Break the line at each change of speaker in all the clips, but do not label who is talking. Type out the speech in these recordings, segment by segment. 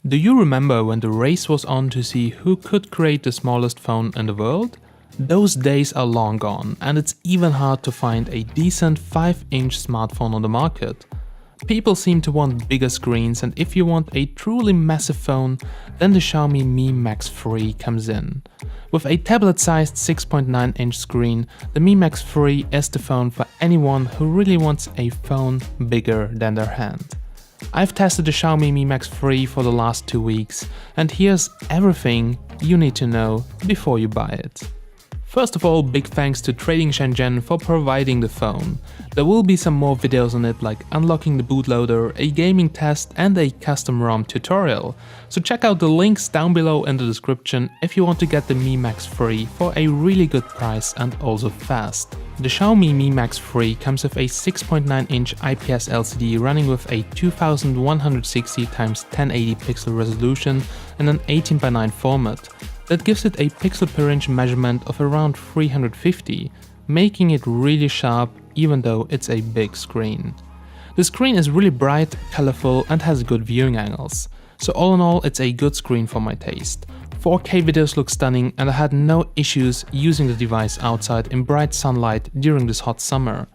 Do you remember when the race was on to see who could create the smallest phone in the world? Those days are long gone, and it's even hard to find a decent 5-inch smartphone on the market. People seem to want bigger screens, and if you want a truly massive phone, then the Xiaomi Mi Max 3 comes in. With a tablet-sized 6.9-inch screen, the Mi Max 3 is the phone for anyone who really wants a phone bigger than their hand. I've tested the Xiaomi Mi Max 3 for the last 2 weeks, and here's everything you need to know before you buy it. First of all, big thanks to Trading Shenzhen for providing the phone. There will be some more videos on it, like unlocking the bootloader, a gaming test and a custom ROM tutorial. So check out the links down below in the description if you want to get the Mi Max 3 for a really good price and also fast. The Xiaomi Mi Max 3 comes with a 6.9-inch IPS LCD running with a 2160x1080 pixel resolution and an 18:9 format. That gives it a pixel per inch measurement of around 350, making it really sharp even though it's a big screen. The screen is really bright, colorful and has good viewing angles. So all in all, it's a good screen for my taste. 4K videos look stunning and I had no issues using the device outside in bright sunlight during this hot summer.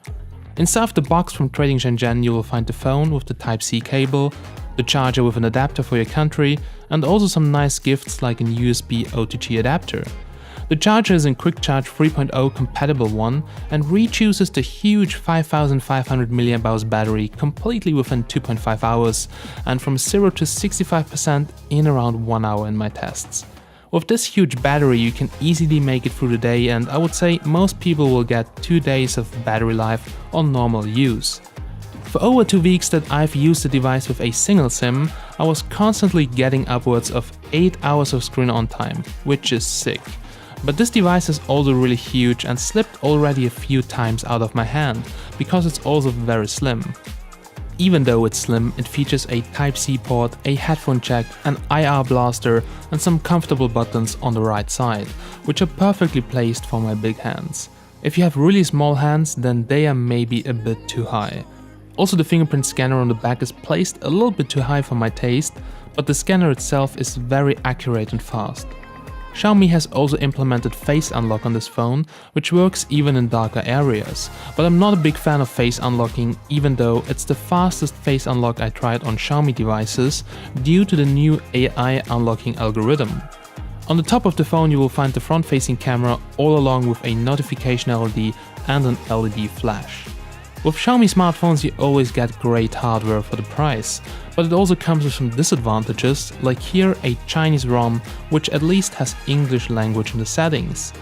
Inside of the box from Trading Shenzhen you will find the phone with the Type-C cable, the charger with an adapter for your country, and also some nice gifts like an USB OTG adapter. The charger is a Quick Charge 3.0 compatible one and reaches the huge 5500 mAh battery completely within 2.5 hours and from 0 to 65% in around 1 hour in my tests. With this huge battery you can easily make it through the day, and I would say most people will get 2 days of battery life on normal use. For over 2 weeks that I've used the device with a single SIM, I was constantly getting upwards of 8 hours of screen on time, which is sick. But this device is also really huge and slipped already a few times out of my hand, because it's also very slim. Even though it's slim, it features a Type-C port, a headphone jack, an IR blaster and some comfortable buttons on the right side, which are perfectly placed for my big hands. If you have really small hands, then they are maybe a bit too high. Also, the fingerprint scanner on the back is placed a little bit too high for my taste, but the scanner itself is very accurate and fast. Xiaomi has also implemented face unlock on this phone, which works even in darker areas, but I'm not a big fan of face unlocking, even though it's the fastest face unlock I tried on Xiaomi devices due to the new AI unlocking algorithm. On the top of the phone you will find the front-facing camera all along with a notification LED and an LED flash. With Xiaomi smartphones you always get great hardware for the price, but it also comes with some disadvantages, like here a Chinese ROM which at least has English language in the settings.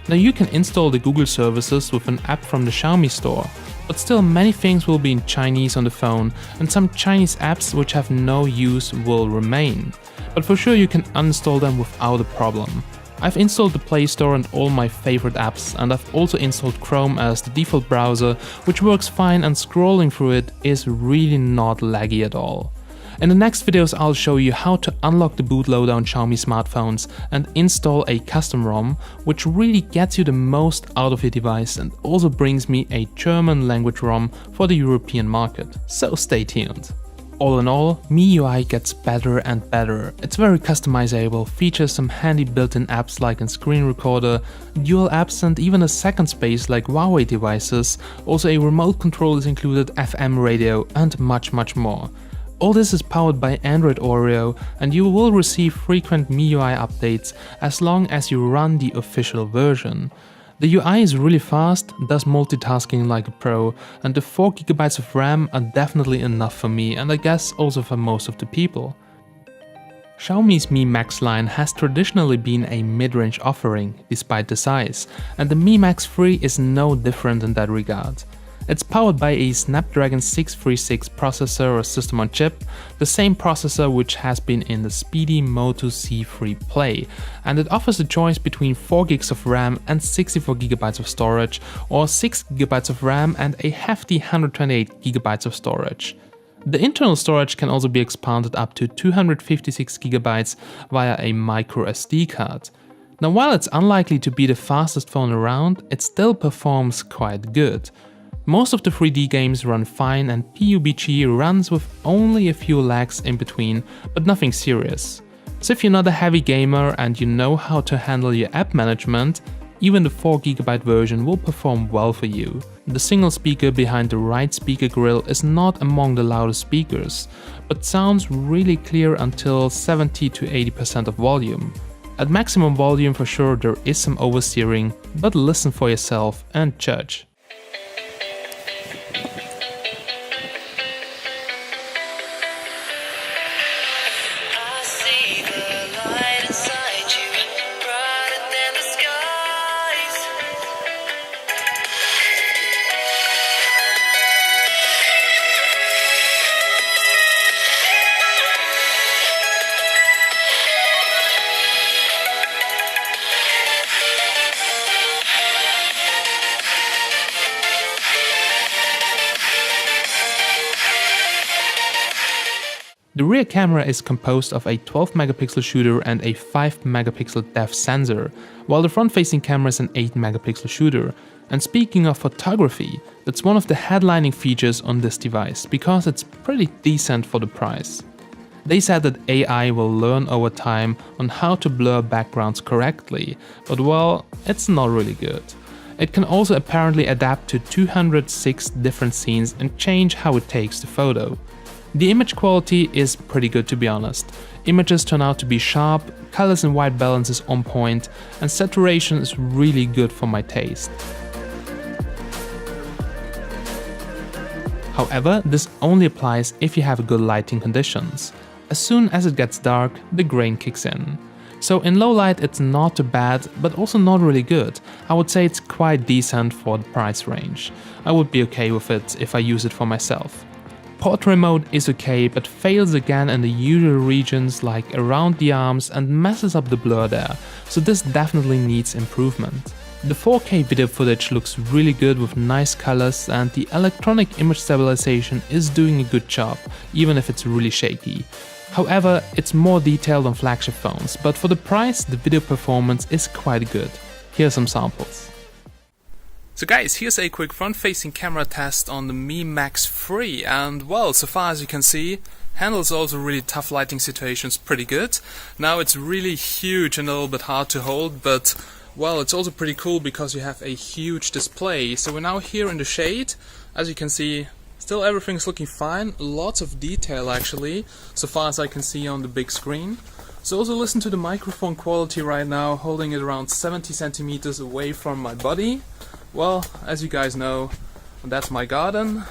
Now you can install the Google services with an app from the Xiaomi store, but still many things will be in Chinese on the phone and some Chinese apps which have no use will remain. But for sure you can uninstall them without a problem. I've installed the Play Store and all my favorite apps, and I've also installed Chrome as the default browser, which works fine and scrolling through it is really not laggy at all. In the next videos I'll show you how to unlock the bootloader on Xiaomi smartphones and install a custom ROM, which really gets you the most out of your device and also brings me a German language ROM for the European market. So stay tuned. All in all, MIUI gets better and better. It's very customizable, features some handy built-in apps like a screen recorder, dual apps and even a second space like Huawei devices, also a remote control is included, FM radio and much more. All this is powered by Android Oreo and you will receive frequent MIUI updates as long as you run the official version. The UI is really fast, does multitasking like a pro, and the 4GB of RAM are definitely enough for me and I guess also for most of the people. Xiaomi's Mi Max line has traditionally been a mid-range offering, despite the size, and the Mi Max 3 is no different in that regard. It's powered by a Snapdragon 636 processor or system on chip, the same processor which has been in the speedy Moto C3 Play, and it offers a choice between 4GB of RAM and 64GB of storage, or 6GB of RAM and a hefty 128GB of storage. The internal storage can also be expanded up to 256GB via a micro SD card. Now while it's unlikely to be the fastest phone around, it still performs quite good. Most of the 3D games run fine and PUBG runs with only a few lags in between, but nothing serious. So if you're not a heavy gamer and you know how to handle your app management, even the 4GB version will perform well for you. The single speaker behind the right speaker grill is not among the loudest speakers, but sounds really clear until 70 to 80% of volume. At maximum volume for sure there is some oversteering, but listen for yourself and judge. The rear camera is composed of a 12-megapixel shooter and a 5-megapixel depth sensor, while the front-facing camera is an 8-megapixel shooter. And speaking of photography, that's one of the headlining features on this device, because it's pretty decent for the price. They said that AI will learn over time on how to blur backgrounds correctly, but well, it's not really good. It can also apparently adapt to 206 different scenes and change how it takes the photo. The image quality is pretty good, to be honest. Images turn out to be sharp, colors and white balance is on point, and saturation is really good for my taste. However, this only applies if you have good lighting conditions. As soon as it gets dark, the grain kicks in. So in low light it's not too bad, but also not really good. I would say it's quite decent for the price range. I would be okay with it if I use it for myself. Portrait mode is okay, but fails again in the usual regions like around the arms and messes up the blur there, so this definitely needs improvement. The 4K video footage looks really good with nice colors, and the electronic image stabilization is doing a good job, even if it's really shaky. However, it's more detailed on flagship phones, but for the price the video performance is quite good. Here are some samples. So guys, here's a quick front-facing camera test on the Mi Max 3, and well, so far as you can see, handles also really tough lighting situations pretty good. Now it's really huge and a little bit hard to hold, but well, it's also pretty cool because you have a huge display. So we're now here in the shade. As you can see, still everything's looking fine, lots of detail actually, so far as I can see on the big screen. So also listen to the microphone quality right now, holding it around 70 centimeters away from my body. Well, as you guys know, that's my garden,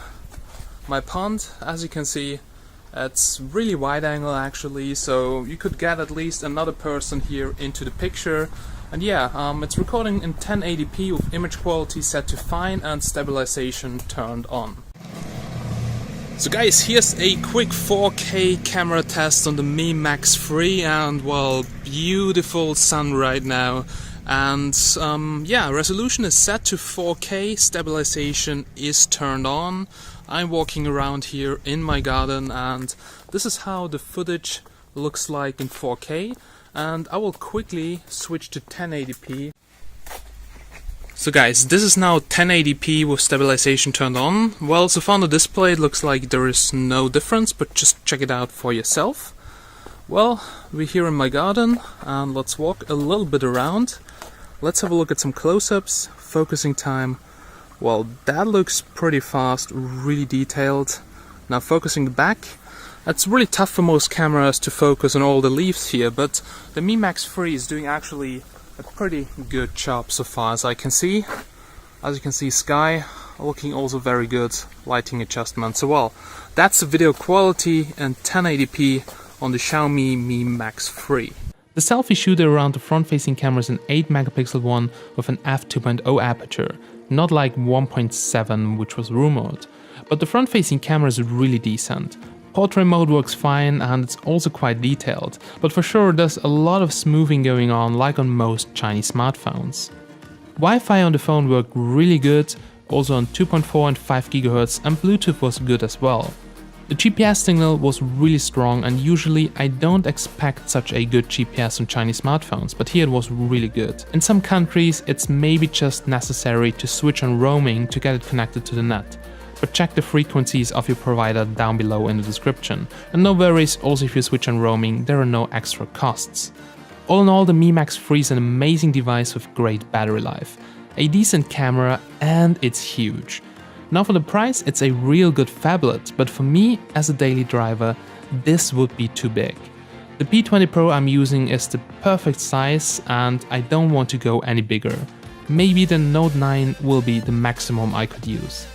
my pond. As you can see, it's really wide angle actually, so you could get at least another person here into the picture. And yeah, it's recording in 1080p with image quality set to fine and stabilization turned on. So guys, here's a quick 4K camera test on the Mi Max 3, and well, beautiful sun right now. And yeah, resolution is set to 4K, stabilization is turned on. I'm walking around here in my garden, and this is how the footage looks like in 4K. And I will quickly switch to 1080p. So guys, this is now 1080p with stabilization turned on. Well, so far on the display it looks like there is no difference, but just check it out for yourself. Well, we're here in my garden, and let's walk a little bit around. Let's have a look at some close-ups, focusing time. Well, that looks pretty fast, really detailed. Now focusing the back. It's really tough for most cameras to focus on all the leaves here, but the Mi Max 3 is doing actually a pretty good job so far as I can see. As you can see, sky looking also very good, lighting adjustment. So well, that's the video quality in 1080p on the Xiaomi Mi Max 3. The selfie shooter around the front-facing camera is an 8-megapixel one with an f2.0 aperture, not like 1.7 which was rumored. But the front-facing camera is really decent. Portrait mode works fine and it's also quite detailed, but for sure there's a lot of smoothing going on like on most Chinese smartphones. Wi-Fi on the phone worked really good, also on 2.4 and 5 GHz, and Bluetooth was good as well. The GPS signal was really strong, and usually I don't expect such a good GPS on Chinese smartphones, but here it was really good. In some countries it's maybe just necessary to switch on roaming to get it connected to the net, but check the frequencies of your provider down below in the description. And no worries, also if you switch on roaming there are no extra costs. All in all, the Mi Max 3 is an amazing device with great battery life, a decent camera, and it's huge. Now for the price, it's a real good phablet, but for me, as a daily driver, this would be too big. The P20 Pro I'm using is the perfect size and I don't want to go any bigger. Maybe the Note 9 will be the maximum I could use.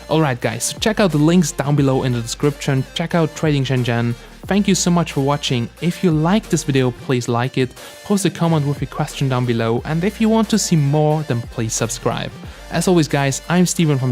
Alright guys, so check out the links down below in the description, check out Trading Shenzhen. Thank you so much for watching. If you liked this video, please like it, post a comment with your question down below, and if you want to see more, then please subscribe. As always guys, I'm Steven from